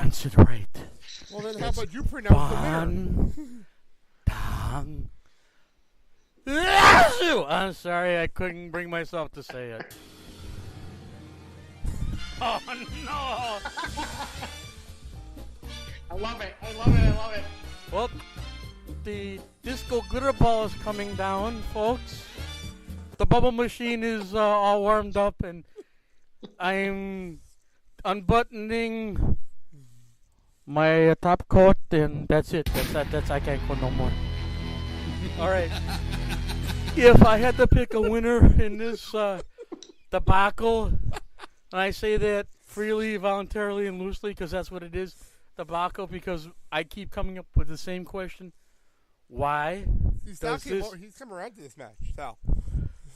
pronounce it right. Well, then how about you pronounce the mayor? I'm sorry, I couldn't bring myself to say it. Oh, no! I love it. I love it. I love it. Well, the disco glitter ball is coming down, folks. The bubble machine is all warmed up, and I'm unbuttoning my top coat, and that's it. That's I can't go no more. All right. If I had to pick a winner in this debacle, and I say that freely, voluntarily, and loosely, because that's what it is, debacle, because I keep coming up with the same question. Why? He's come around to this match, Sal.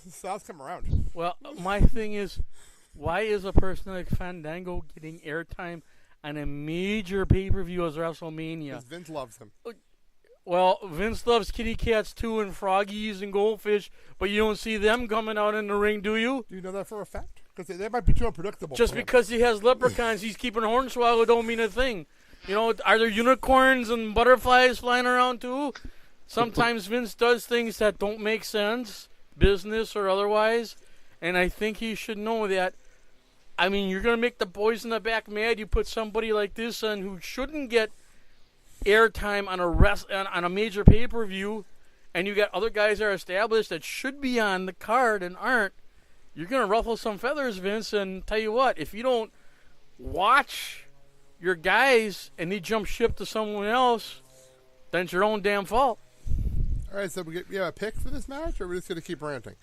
Sal's come around. Well, my thing is, why is a person like Fandango getting airtime on a major pay-per-view as WrestleMania? Because Vince loves him. Well, Vince loves kitty cats too, and froggies and goldfish, but you don't see them coming out in the ring, do you? Do you know that for a fact? Because they might be too unpredictable. Just because he has leprechauns, he's keeping hornswoggle don't mean a thing. You know, are there unicorns and butterflies flying around too? Sometimes Vince does things that don't make sense, business or otherwise, and I think he should know that. I mean, you're going to make the boys in the back mad. You put somebody like this on who shouldn't get airtime on a major pay-per-view, and you got other guys that are established that should be on the card and aren't. You're going to ruffle some feathers, Vince, and tell you what, if you don't watch your guys and they jump ship to someone else, then it's your own damn fault. All right, so we have a pick for this match, or we're just going to keep ranting?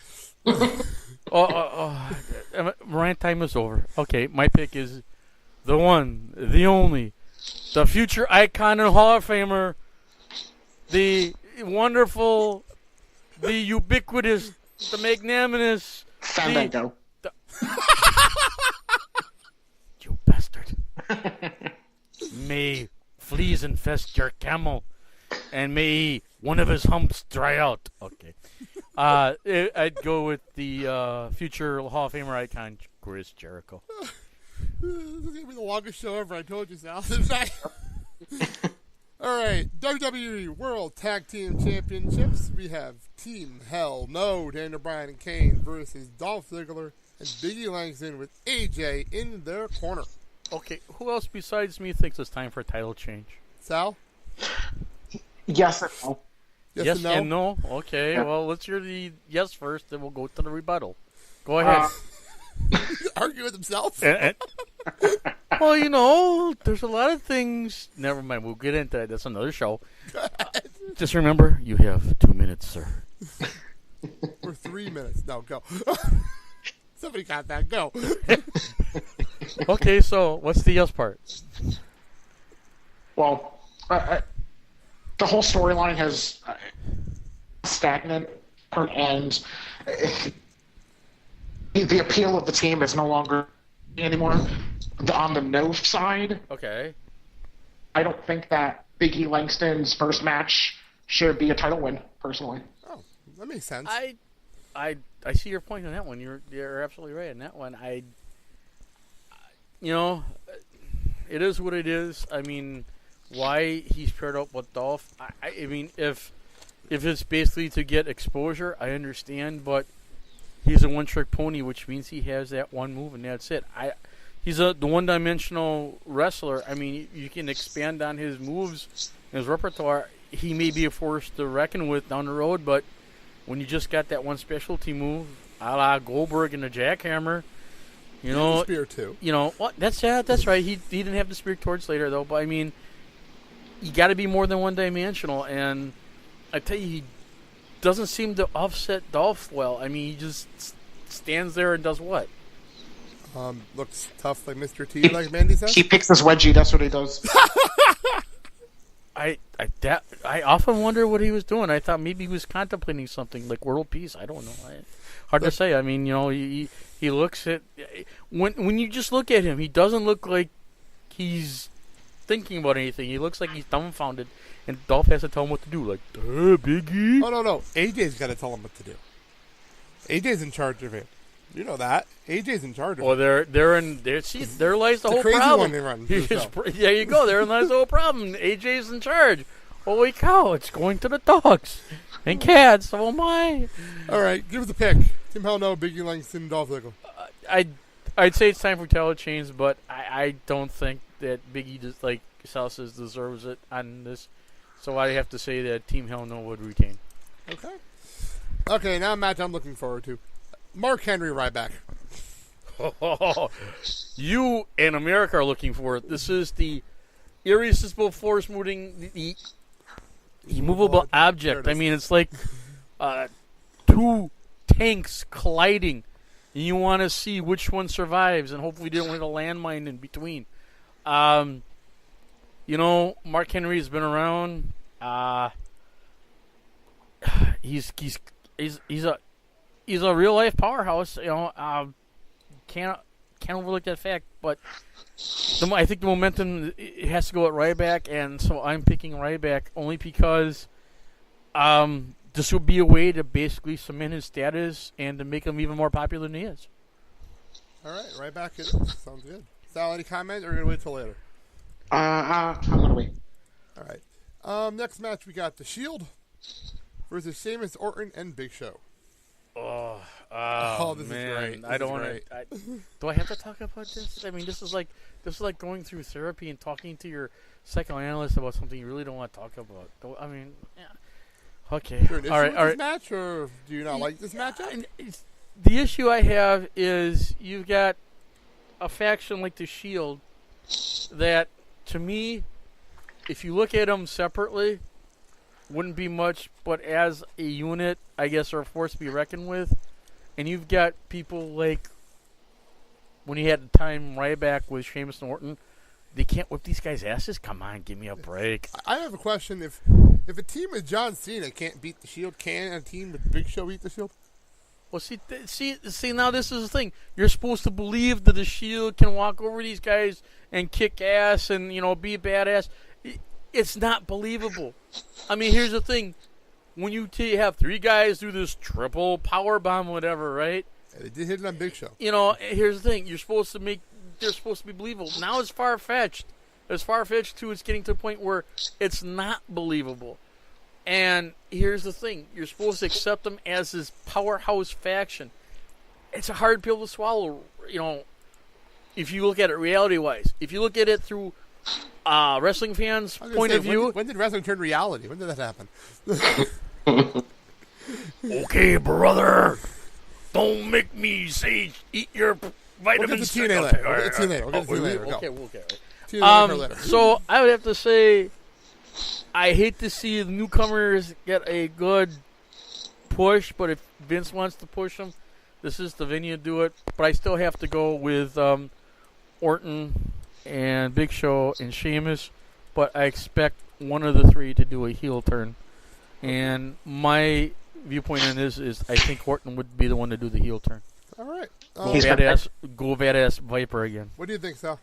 Rant time is over. Okay, my pick is the one, the only, the future icon and Hall of Famer, the wonderful, the ubiquitous, the magnanimous, Fandango. You bastard. May fleas infest your camel, and may one of his humps dry out. Okay. I'd go with the future Hall of Famer icon, Chris Jericho. This is going to be the longest show ever, I told you, Sal. All right, WWE World Tag Team Championships. We have Team Hell No, Daniel Bryan and Kane versus Dolph Ziggler and Biggie Langston with AJ in their corner. Okay, who else besides me thinks it's time for a title change? Sal? Yes and no. Yes and no? Okay, yeah. Well, let's hear the yes first, then we'll go to the rebuttal. Go ahead. Argue with himself? Well, you know, there's a lot of things. Never mind, we'll get into it. That's another show. Just remember, you have 2 minutes, sir. Or 3 minutes. No, go. Somebody got that. Go. Okay, so what's the yes part? Well, the whole storyline has stagnant, and the appeal of the team is no longer anymore. On the no side, okay, I don't think that Biggie Langston's first match should be a title win, personally. Oh, that makes sense. I see your point on that one. You're absolutely right on that one. You know, it is what it is. I mean, why he's paired up with Dolph? I mean, if it's basically to get exposure, I understand, but he's a one-trick pony, which means he has that one move and that's it. He's the one-dimensional wrestler. I mean, you can expand on his moves, his repertoire. He may be a force to reckon with down the road, but when you just got that one specialty move, a la Goldberg and the jackhammer, you know, the spear too. You know what? That's right. He didn't have the spear torch later though, but I mean, you got to be more than one-dimensional. And I tell you, he doesn't seem to offset Dolph well. I mean, he just stands there and does what? Looks tough like Mr. T, like Mandy says. He picks his wedgie. That's what he does. I often wonder what he was doing. I thought maybe he was contemplating something like world peace. I don't know. Hard to say. I mean, you know, he looks at when you just look at him, he doesn't look like he's thinking about anything. He looks like he's dumbfounded, and Dolph has to tell him what to do. Like, Biggie. Oh no, AJ's got to tell him what to do. AJ's in charge of it. You know that. AJ's in charge of Well, it. there lies the whole crazy problem. one they run He the just- show. there you go. There lies the whole problem. AJ's in charge. Holy cow! It's going to the dogs and cats. Oh my! All right, give us a pick. Tim Hell No, Biggie Langston, Dolph Ziggler. I'd say it's time for title change, but I don't think that Biggie just like Sal says deserves it on this. So I have to say that Team Hell No would retain. Okay. Okay, now a match I'm looking forward to. Mark Henry Ryback. You and America are looking for it. This is the irresistible force moving the immovable object. I mean, it's like two tanks colliding, and you want to see which one survives, and hopefully they don't hit a landmine in between. Mark Henry has been around. He's a real life powerhouse. Can't overlook that fact. But I think the momentum it has to go at Ryback, and so I'm picking Ryback only because this will be a way to basically cement his status and to make him even more popular than he is. All right, Ryback it is. Sounds good. Sal, any comment, or are you going to wait till later? I'm going to wait. All right. Next match, we got The Shield versus Sheamus, Orton, and Big Show. Oh, this man. is great. I don't want to. Do I have to talk about this? I mean, this is like going through therapy and talking to your psychoanalyst about something you really don't want to talk about. I mean, yeah. Okay. Is there an issue with this match, or do you not like this matchup? The issue I have is you've got a faction like the Shield that, to me, if you look at them separately, wouldn't be much, but as a unit, I guess, are a force to be reckoned with. And you've got people like, when you had the time Ryback with Sheamus and Orton, they can't whip these guys' asses? Come on, give me a break. I have a question. If a team with John Cena can't beat the Shield, can a team with Big Show beat the Shield? Well, see. Now this is the thing. You're supposed to believe that the Shield can walk over these guys and kick ass and be a badass. It's not believable. I mean, here's the thing: when you have three guys do this triple power bomb, whatever, right? Yeah, they did hit it on Big Show. Here's the thing: they're supposed to be believable. Now it's far fetched. It's far fetched too. It's getting to the point where it's not believable. And here's the thing: you're supposed to accept them as this powerhouse faction. It's a hard pill to swallow, if you look at it reality-wise. If you look at it through wrestling fans' point of view. When did wrestling turn reality? When did that happen? Okay, brother. Don't make me say eat your vitamins. We'll get to TNA later. Okay. Later. So I would have to say, I hate to see the newcomers get a good push, but if Vince wants to push them, this is the venue to do it. But I still have to go with Orton and Big Show and Sheamus, but I expect one of the three to do a heel turn. And my viewpoint on this is I think Orton would be the one to do the heel turn. All right. Go badass Viper again. What do you think, Sal?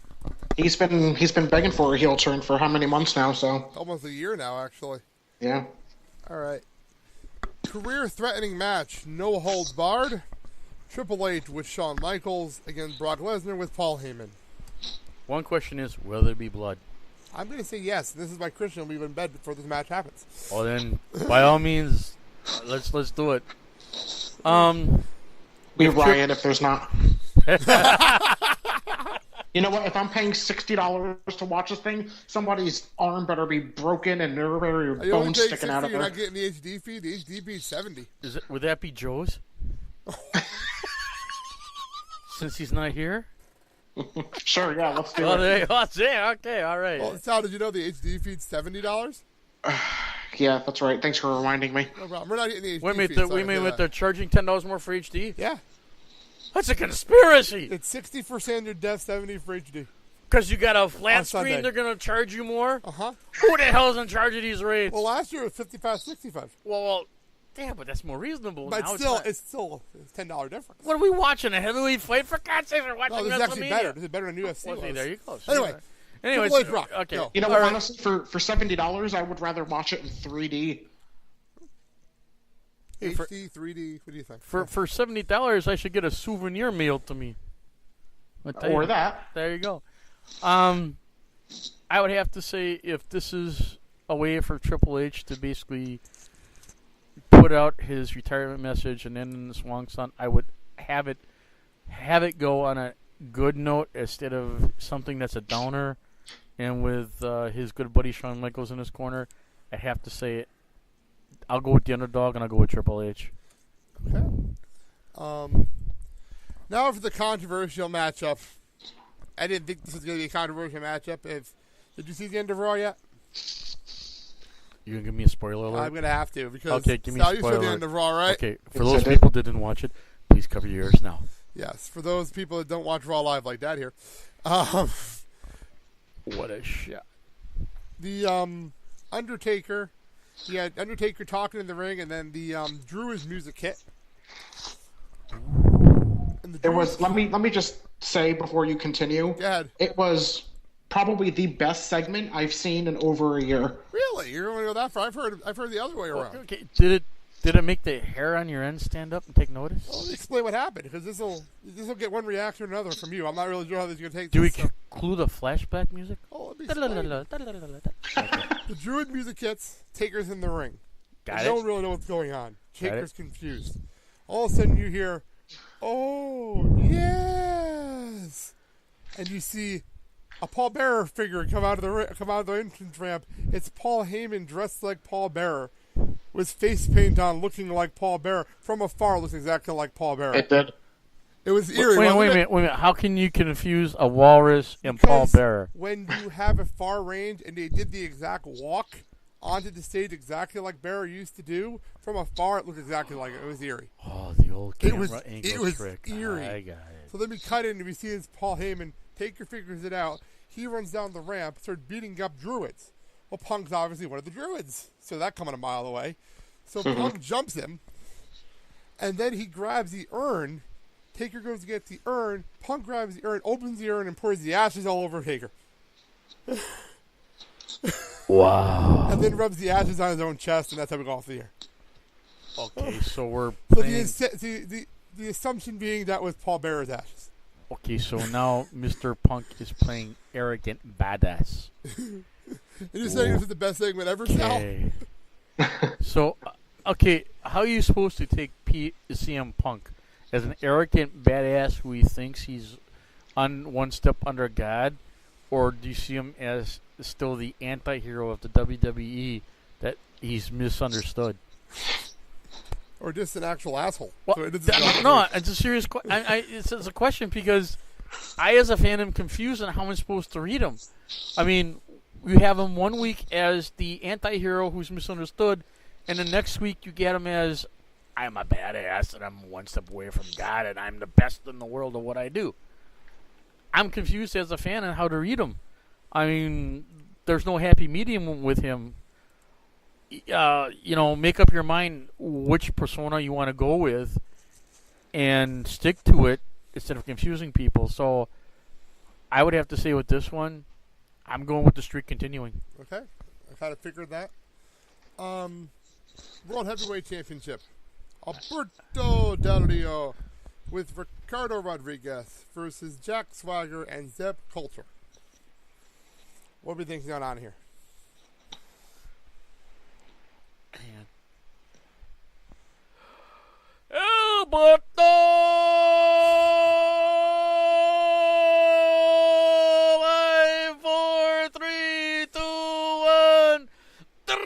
He's been begging for a heel turn for how many months now? So almost a year now, actually. Yeah. All right. Career-threatening match, no holds barred. Triple H with Shawn Michaels against Brock Lesnar with Paul Heyman. One question is, will there be blood? I'm going to say yes. This is why Christian will be in bed before this match happens. Well, then, by all means, let's do it. We riot if there's not. You know what? If I'm paying $60 to watch this thing, somebody's arm better be broken and there are bones sticking out of You're there. not getting the HD feed. The HD feed's 70. Would that be Joe's? Since he's not here? Sure, yeah, let's do it. Okay, all right. Well, Sal, did you know the HD feed's $70? Yeah, that's right. Thanks for reminding me. No problem. We're not getting the HD Wait a minute, they're charging $10 more for HD? Yeah. That's a conspiracy. It's 60 for standard def, 70 for HD. Because you got a flat On screen, Sunday. they're going to charge you more? Uh-huh. Who the hell's in charge of these rates? Well, last year it was 55, 65. Well, yeah, but that's more reasonable. But now it's still a $10 difference. What are we watching? A heavyweight fight? For God's sake, we're watching No, this is actually WrestleMania. better. This is better than UFC Well, see, was. there you go. Anyway, Triple H Rock. Okay. Go. You know what, honestly, for $70, I would rather watch it in 3D. HD, 3D. What do you think? For $70, I should get a souvenir mailed to me. Or that. There you go. I would have to say, if this is a way for Triple H to basically put out his retirement message and end in the Swan Song, I would have it go on a good note instead of something that's a downer. And with his good buddy Shawn Michaels in his corner, I have to say, I'll go with the underdog and I'll go with Triple H. Okay. Now for the controversial matchup. I didn't think this was going to be a controversial matchup. Did you see the end of Raw yet? You gonna give me a spoiler alert? I'm going to have to, because okay, give me a spoiler you saw the end of Raw, right? Okay, for those people that didn't watch it, please cover your ears now. Yes, for those people that don't watch Raw live like that here. What a shot. The Undertaker, you had Undertaker talking in the ring, and then the Druid's music hit. It was. Let me just say before you continue. Go ahead. It was probably the best segment I've seen in over a year. Really? You're going to go that far? I've heard the other way around. Okay. Did it make the hair on your end stand up and take notice? Well, let me explain what happened, because this will get one reaction or another from you. I'm not really sure how this is going to take. Do we clue the flashback music? Oh, let me explain. The Druid music hits. Taker's in the ring. Got it. No one really knows what's going on. Taker's confused. All of a sudden, you hear, "Oh yes!" and you see a Paul Bearer figure come out of the entrance ramp. It's Paul Heyman dressed like Paul Bearer, with face paint on, looking like Paul Bearer. From afar, looks exactly like Paul Bearer. It did. It was eerie. Wait a minute. How can you confuse a walrus and Paul Bearer? When you have a far range and they did the exact walk onto the stage exactly like Bearer used to do, from afar it looked exactly like it. It was eerie. Oh, the old camera angle it was trick. Eerie. I got it. So then we cut in and we see this Paul Heyman. Taker figures it out. He runs down the ramp, starts beating up Druids. Well, Punk's obviously one of the Druids, so that coming a mile away. So Punk jumps him, and then he grabs the urn. Taker goes to get the urn. Punk grabs the urn, opens the urn, and pours the ashes all over Taker. Wow. And then rubs the ashes on his own chest, and that's how we go off the air. Okay, so we're So playing... the assumption being that was Paul Bearer's ashes. Okay, so now Mr. Punk is playing arrogant badass. And you're saying this is the best segment ever, Sal? Okay. So, okay, how are you supposed to take CM Punk? As an arrogant badass who he thinks he's one step under God? Or do you see him as still the anti-hero of the WWE that he's misunderstood? Or just an actual asshole? Well, So no, it's a serious question. It's a question because I, as a fan, am confused on how I'm supposed to read him. I mean, you have him one week as the anti-hero who's misunderstood, and the next week you get him as, I'm a badass and I'm one step away from God and I'm the best in the world at what I do. I'm confused as a fan on how to read him. I mean, there's no happy medium with him. Make up your mind which persona you want to go with and stick to it instead of confusing people. So I would have to say with this one, I'm going with the streak continuing. Okay. I kind of figured that. World Heavyweight Championship. Alberto Del Rio with Ricardo Rodriguez versus Jack Swagger and Zeb Coulter. What do we think's going on here? Man. Alberto! 5, 4, 3, 2, 1. Del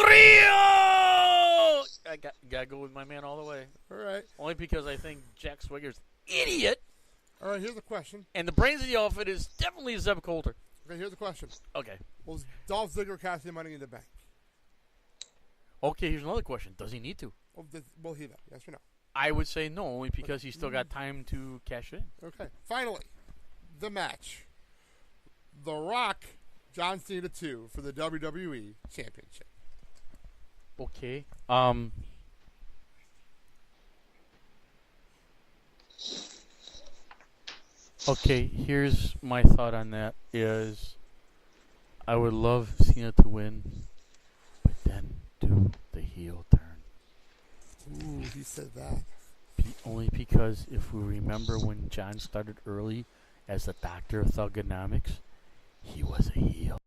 Rio! I gotta go with my man all the way. All right. Only because I think Jack Swagger's idiot. All right, here's the question. And the brains of the outfit is definitely Zeb Coulter. Okay, here's the question. Okay. Will Dolph Ziggler cash in Money in the Bank? Okay, here's another question. Does he need to? Will he though? Yes or no? I would say no, only because he's still got time to cash in. Okay. Finally, the match. The Rock, John Cena 2 for the WWE Championship. Okay. Okay, here's my thought on that is I would love Cena to win, but then do the heel turn. Ooh, he said that. Only because if we remember when John started early as the doctor of thugonomics, he was a heel.